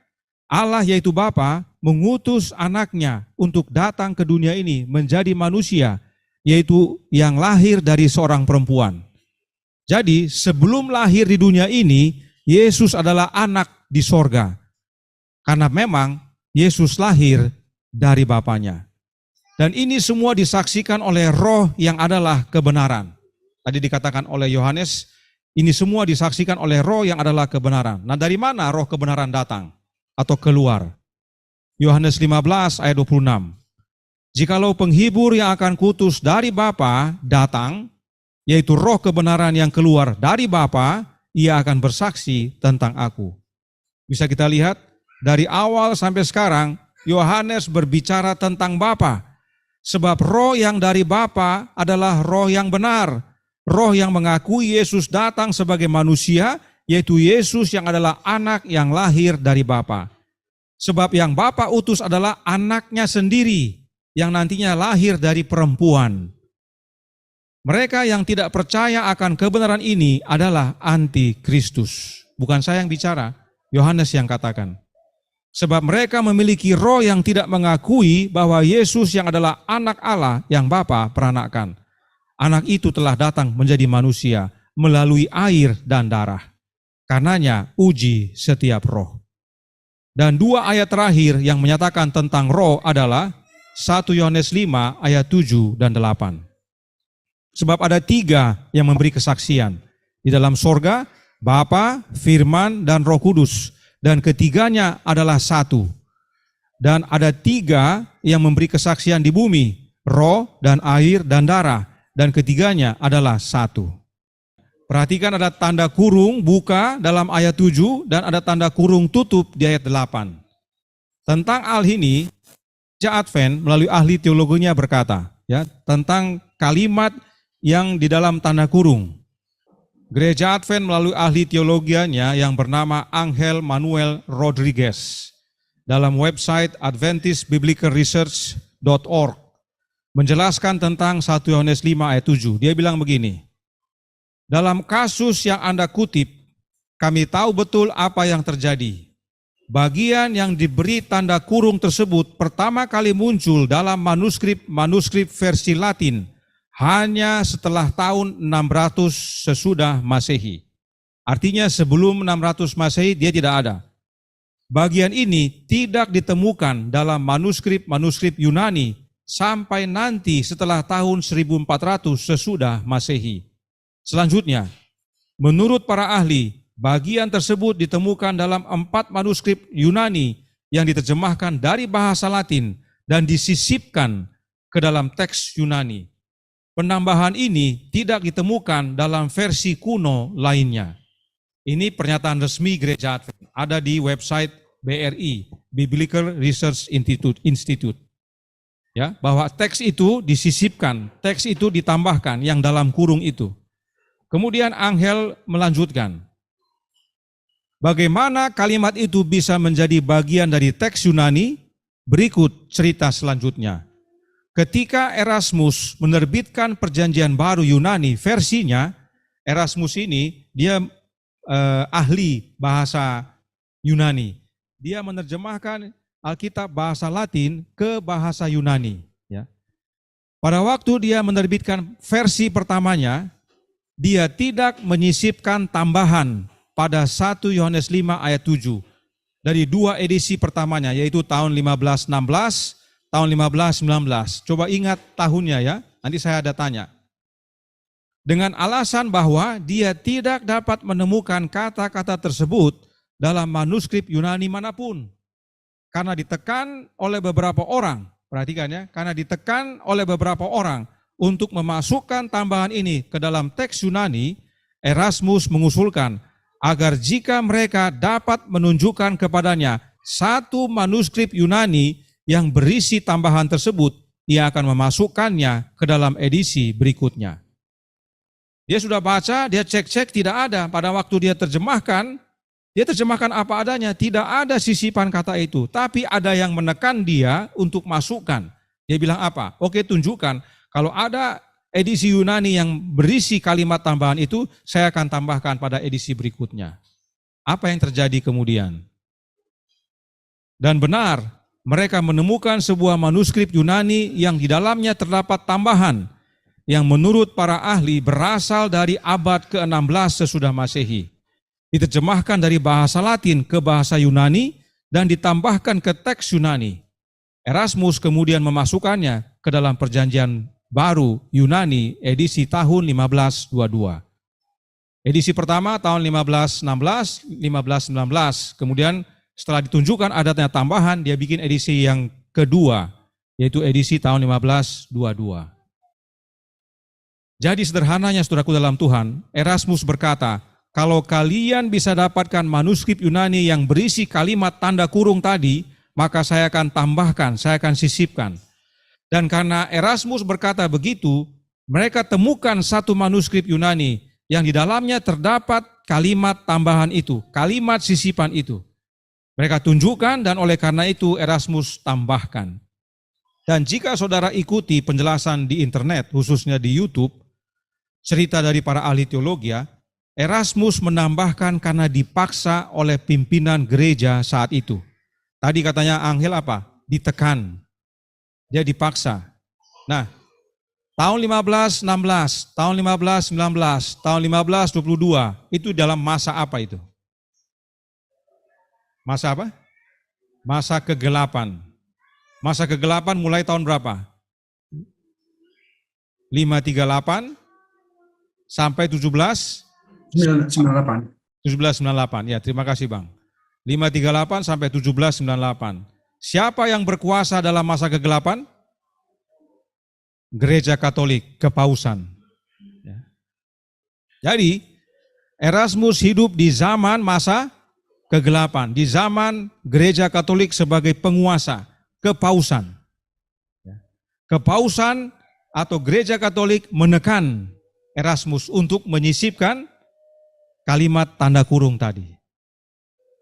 Allah yaitu Bapa mengutus anaknya untuk datang ke dunia ini menjadi manusia, yaitu yang lahir dari seorang perempuan. Jadi sebelum lahir di dunia ini, Yesus adalah anak di sorga. Karena memang Yesus lahir dari Bapanya. Dan ini semua disaksikan oleh roh yang adalah kebenaran. Tadi dikatakan oleh Yohanes, ini semua disaksikan oleh roh yang adalah kebenaran. Nah, dari mana roh kebenaran datang atau keluar? Yohanes 15 ayat 26. Jikalau penghibur yang akan kutus dari Bapa datang, yaitu roh kebenaran yang keluar dari Bapa, ia akan bersaksi tentang aku. Bisa kita lihat dari awal sampai sekarang Yohanes berbicara tentang Bapa. Sebab roh yang dari Bapa adalah roh yang benar. roh yang mengakui Yesus datang sebagai manusia, yaitu Yesus yang adalah anak yang lahir dari Bapa. Sebab yang Bapa utus adalah anaknya sendiri, yang nantinya lahir dari perempuan. Mereka yang tidak percaya akan kebenaran ini adalah anti-Kristus. Bukan saya yang bicara, Yohanes yang katakan. Sebab mereka memiliki roh yang tidak mengakui bahwa Yesus yang adalah anak Allah yang Bapa peranakkan. Anak itu telah datang menjadi manusia melalui air dan darah. Karenanya uji setiap roh. Dan dua ayat terakhir yang menyatakan tentang roh adalah 1 Yohanes 5 ayat 7 dan 8. Sebab ada 3 yang memberi kesaksian. Di dalam sorga, Bapa, Firman, dan Roh Kudus. Dan ketiganya adalah satu. Dan ada 3 yang memberi kesaksian di bumi, roh dan air dan darah. Dan ketiganya adalah satu. Perhatikan ada tanda kurung buka dalam ayat 7 dan ada tanda kurung tutup di ayat 8. Tentang hal ini, Gereja Advent melalui ahli teologinya berkata, ya, tentang kalimat yang di dalam tanda kurung. Gereja Advent melalui ahli teologianya yang bernama Angel Manuel Rodriguez dalam website adventistbiblicalresearch.org menjelaskan tentang 1 Yohanes 5 ayat 7. Dia bilang begini, dalam kasus yang Anda kutip, kami tahu betul apa yang terjadi. Bagian yang diberi tanda kurung tersebut pertama kali muncul dalam manuskrip versi Latin hanya setelah tahun 600 sesudah Masehi. Artinya sebelum 600 Masehi dia tidak ada. Bagian ini tidak ditemukan dalam manuskrip Yunani sampai nanti setelah tahun 1400 sesudah Masehi. Selanjutnya, menurut para ahli, bagian tersebut ditemukan dalam 4 manuskrip Yunani yang diterjemahkan dari bahasa Latin dan disisipkan ke dalam teks Yunani. Penambahan ini tidak ditemukan dalam versi kuno lainnya. Ini pernyataan resmi Gereja Advent, ada di website BRI, Biblical Research Institute. Ya, bahwa teks itu disisipkan, teks itu ditambahkan yang dalam kurung itu. Kemudian Angel melanjutkan, bagaimana kalimat itu bisa menjadi bagian dari teks Yunani? Berikut cerita selanjutnya. Ketika Erasmus menerbitkan Perjanjian Baru Yunani versinya, Erasmus ini dia ahli bahasa Yunani. Dia menerjemahkan Alkitab bahasa Latin ke bahasa Yunani. Ya. Pada waktu dia menerbitkan versi pertamanya, dia tidak menyisipkan tambahan pada 1 Yohanes 5 ayat 7 dari 2 edisi pertamanya, yaitu tahun 1516, tahun 1519. Coba ingat tahunnya ya, nanti saya ada tanya. Dengan alasan bahwa dia tidak dapat menemukan kata-kata tersebut dalam manuskrip Yunani manapun. Karena ditekan oleh beberapa orang, perhatikan ya, karena ditekan oleh beberapa orang untuk memasukkan tambahan ini ke dalam teks Yunani, Erasmus mengusulkan agar jika mereka dapat menunjukkan kepadanya satu manuskrip Yunani yang berisi tambahan tersebut, ia akan memasukkannya ke dalam edisi berikutnya. Dia sudah baca, dia cek-cek, tidak ada. Pada waktu dia terjemahkan apa adanya, tidak ada sisipan kata itu. Tapi ada yang menekan dia untuk masukkan. Dia bilang apa? Oke, tunjukkan. Kalau ada edisi Yunani yang berisi kalimat tambahan itu, saya akan tambahkan pada edisi berikutnya. Apa yang terjadi kemudian? Dan benar, mereka menemukan sebuah manuskrip Yunani yang di dalamnya terdapat tambahan yang menurut para ahli berasal dari abad ke-16 sesudah Masehi. Diterjemahkan dari bahasa Latin ke bahasa Yunani dan ditambahkan ke teks Yunani. Erasmus kemudian memasukkannya ke dalam Perjanjian Baru Yunani edisi tahun 1522. Edisi pertama tahun 1516, 1519, kemudian setelah ditunjukkan adatnya tambahan, dia bikin edisi yang kedua, yaitu edisi tahun 1522. Jadi sederhananya saudaraku dalam Tuhan, Erasmus berkata, kalau kalian bisa dapatkan manuskrip Yunani yang berisi kalimat tanda kurung tadi, maka saya akan tambahkan, saya akan sisipkan. Dan karena Erasmus berkata begitu, Mereka temukan satu manuskrip Yunani yang di dalamnya terdapat kalimat tambahan itu, kalimat sisipan itu. Mereka tunjukkan dan oleh karena itu Erasmus tambahkan. Dan jika saudara ikuti penjelasan di internet, khususnya di YouTube, cerita dari para ahli teologi, Erasmus menambahkan karena dipaksa oleh pimpinan gereja saat itu. Tadi katanya Angel apa? Ditekan. Dia dipaksa. Nah, tahun 1516, tahun 1519, tahun 1522, itu dalam masa apa itu? Masa apa? Masa kegelapan. Masa kegelapan mulai tahun berapa? 538 sampai 98. 1798. Ya, terima kasih Bang. 538 sampai 1798. Siapa yang berkuasa dalam masa kegelapan? Gereja Katolik, kepausan. Ya. Jadi, Erasmus hidup di zaman masa kegelapan, di zaman gereja Katolik sebagai penguasa, kepausan. Ya. Kepausan atau gereja Katolik menekan Erasmus untuk menyisipkan kalimat tanda kurung tadi.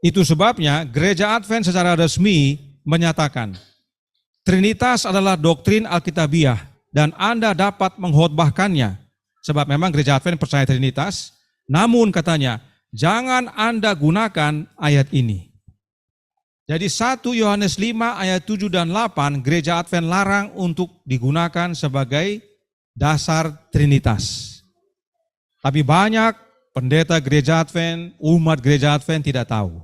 Itu sebabnya gereja Advent secara resmi menyatakan Trinitas adalah doktrin Alkitabiah dan Anda dapat mengkhotbahkannya. Sebab memang gereja Advent percaya Trinitas, namun katanya jangan Anda gunakan ayat ini. Jadi 1 Yohanes 5 ayat 7 dan 8 gereja Advent larang untuk digunakan sebagai dasar Trinitas. Tapi banyak pendeta gereja Advent, umat gereja Advent tidak tahu.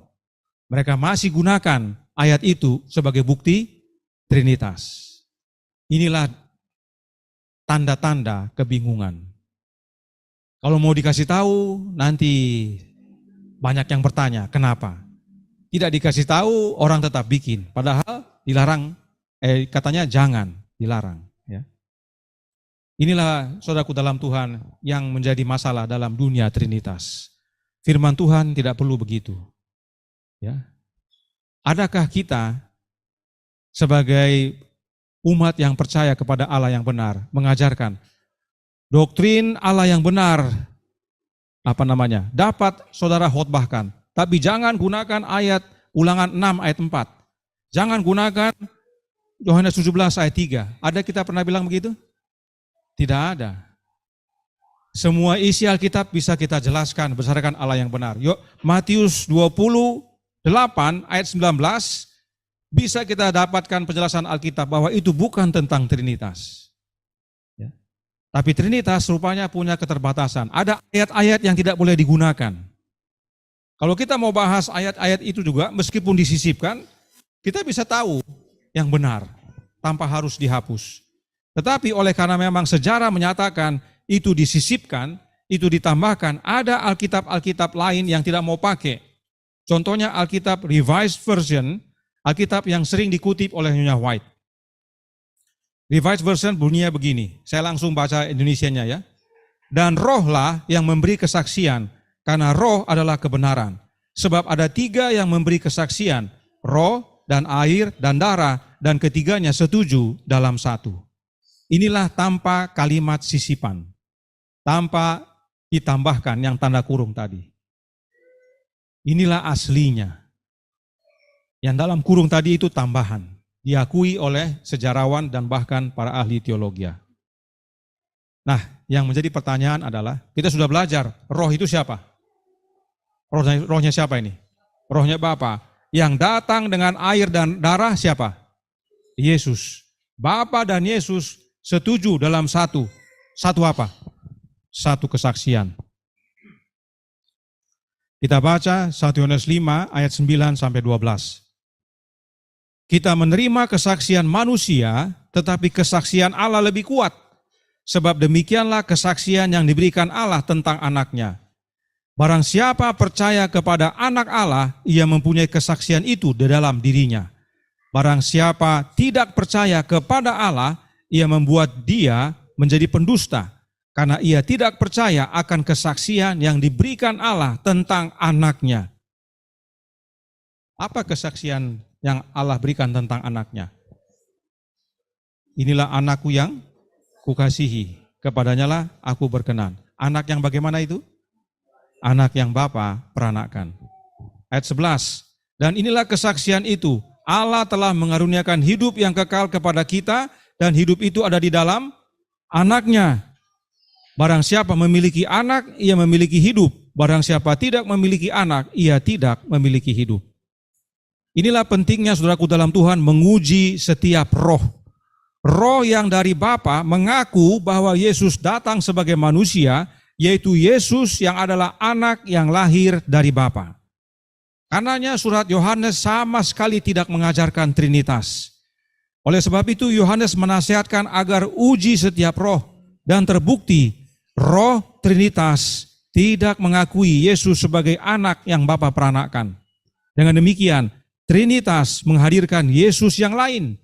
Mereka masih gunakan ayat itu sebagai bukti Trinitas. Inilah tanda-tanda kebingungan. Kalau mau dikasih tahu, nanti banyak yang bertanya, kenapa? Tidak dikasih tahu, orang tetap bikin. Padahal dilarang, katanya jangan, dilarang. Ya. Inilah saudaraku dalam Tuhan yang menjadi masalah dalam dunia Trinitas. Firman Tuhan tidak perlu begitu. Ya. Adakah kita sebagai umat yang percaya kepada Allah yang benar mengajarkan doktrin Allah yang benar dapat saudara khotbahkan, tapi jangan gunakan ayat Ulangan 6 ayat 4. Jangan gunakan Yohanes 17 ayat 3. Ada kita pernah bilang begitu? Tidak ada. Semua isi Alkitab bisa kita jelaskan berdasarkan Allah yang benar. Yuk, Matius 28 ayat 19 bisa kita dapatkan penjelasan Alkitab bahwa itu bukan tentang Trinitas. Ya. Tapi Trinitas rupanya punya keterbatasan. Ada ayat-ayat yang tidak boleh digunakan. Kalau kita mau bahas ayat-ayat itu juga, meskipun disisipkan, kita bisa tahu yang benar tanpa harus dihapus. Tetapi oleh karena memang sejarah menyatakan itu disisipkan, itu ditambahkan, ada Alkitab-Alkitab lain yang tidak mau pakai. Contohnya Alkitab Revised Version, Alkitab yang sering dikutip oleh Nyonya White. Revised Version bunyinya begini, saya langsung baca Indonesianya ya. Dan rohlah yang memberi kesaksian, karena roh adalah kebenaran. Sebab ada 3 yang memberi kesaksian, roh dan air dan darah, dan ketiganya setuju dalam satu. Inilah tanpa kalimat sisipan, tanpa ditambahkan yang tanda kurung tadi. Inilah aslinya. Yang dalam kurung tadi itu tambahan, diakui oleh sejarawan dan bahkan para ahli teologi. Nah, yang menjadi pertanyaan adalah, kita sudah belajar, roh itu siapa? Rohnya siapa ini? Rohnya Bapa. Yang datang dengan air dan darah siapa? Yesus. Bapa dan Yesus setuju dalam satu. Satu apa? Satu kesaksian. Kita baca 1 Yohanes 5 ayat 9 sampai 12. Kita menerima kesaksian manusia, tetapi kesaksian Allah lebih kuat. Sebab demikianlah kesaksian yang diberikan Allah tentang anaknya. Barang siapa percaya kepada anak Allah, ia mempunyai kesaksian itu di dalam dirinya. Barang siapa tidak percaya kepada Allah, ia membuat dia menjadi pendusta, karena ia tidak percaya akan kesaksian yang diberikan Allah tentang anaknya. Apa kesaksian yang Allah berikan tentang anaknya? Inilah anakku yang kukasihi. kepadanya lah aku berkenan. Anak yang bagaimana itu? Anak yang Bapa peranakan. Ayat 11. Dan inilah kesaksian itu, Allah telah mengaruniakan hidup yang kekal kepada kita, dan hidup itu ada di dalam anaknya. Barang siapa memiliki anak, ia memiliki hidup. Barang siapa tidak memiliki anak, ia tidak memiliki hidup. Inilah pentingnya saudaraku dalam Tuhan menguji setiap roh. Roh yang dari Bapa mengaku bahwa Yesus datang sebagai manusia, yaitu Yesus yang adalah anak yang lahir dari Bapa. Karenanya surat Yohanes sama sekali tidak mengajarkan Trinitas. Oleh sebab itu Yohanes menasihatkan agar uji setiap roh, dan terbukti roh Trinitas tidak mengakui Yesus sebagai anak yang Bapa peranakan. Dengan demikian, Trinitas menghadirkan Yesus yang lain,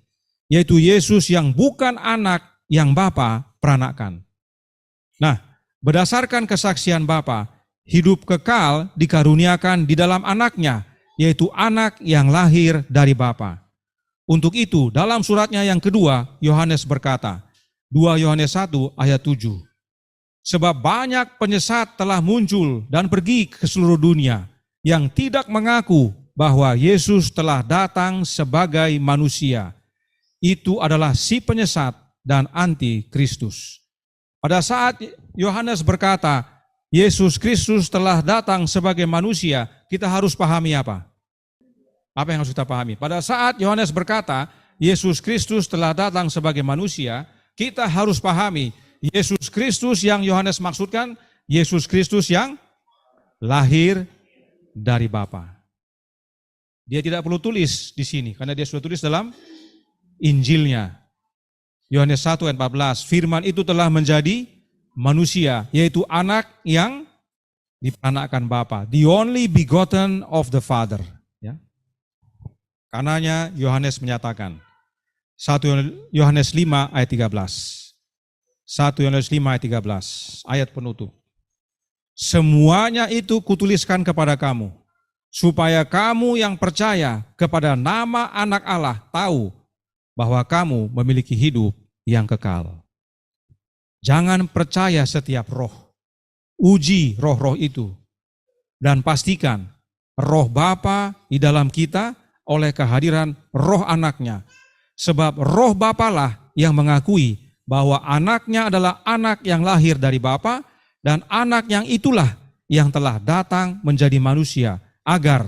yaitu Yesus yang bukan anak yang Bapa peranakan. Nah, berdasarkan kesaksian Bapa, hidup kekal dikaruniakan di dalam anaknya, yaitu anak yang lahir dari Bapa. Untuk itu, dalam suratnya yang kedua, Yohanes berkata, 2 Yohanes 1 ayat 7, sebab banyak penyesat telah muncul dan pergi ke seluruh dunia yang tidak mengaku bahwa Yesus telah datang sebagai manusia. Itu adalah si penyesat dan anti-Kristus. Pada saat Yohanes berkata, Yesus Kristus telah datang sebagai manusia, kita harus pahami apa? Apa yang harus kita pahami? Pada saat Yohanes berkata, Yesus Kristus telah datang sebagai manusia, kita harus pahami, Yesus Kristus yang Yohanes maksudkan, Yesus Kristus yang lahir dari Bapa. Dia tidak perlu tulis di sini, karena dia sudah tulis dalam Injilnya. Yohanes 1 ayat 14, firman itu telah menjadi manusia, yaitu anak yang diperanakkan Bapa, the only begotten of the Father. Ya. Karenanya Yohanes menyatakan, 1 Yohanes 5 ayat 13, 1 Yohanes 5 ayat 13, ayat penutup. Semuanya itu kutuliskan kepada kamu, supaya kamu yang percaya kepada nama anak Allah tahu bahwa kamu memiliki hidup yang kekal. Jangan percaya setiap roh. Uji roh-roh itu. Dan pastikan roh Bapa di dalam kita oleh kehadiran roh anaknya. Sebab roh Bapa lah yang mengakui bahwa anaknya adalah anak yang lahir dari Bapa, dan anak yang itulah yang telah datang menjadi manusia, agar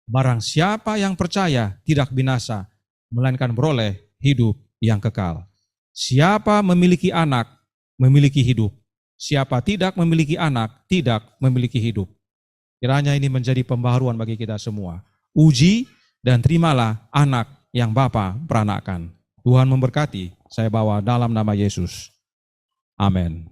barang siapa yang percaya tidak binasa, melainkan beroleh hidup yang kekal. Siapa memiliki anak, memiliki hidup. Siapa tidak memiliki anak, tidak memiliki hidup. Kiranya ini menjadi pembaharuan bagi kita semua. Uji dan terimalah anak yang Bapa peranakan. Tuhan memberkati, saya bawa dalam nama Yesus. Amin.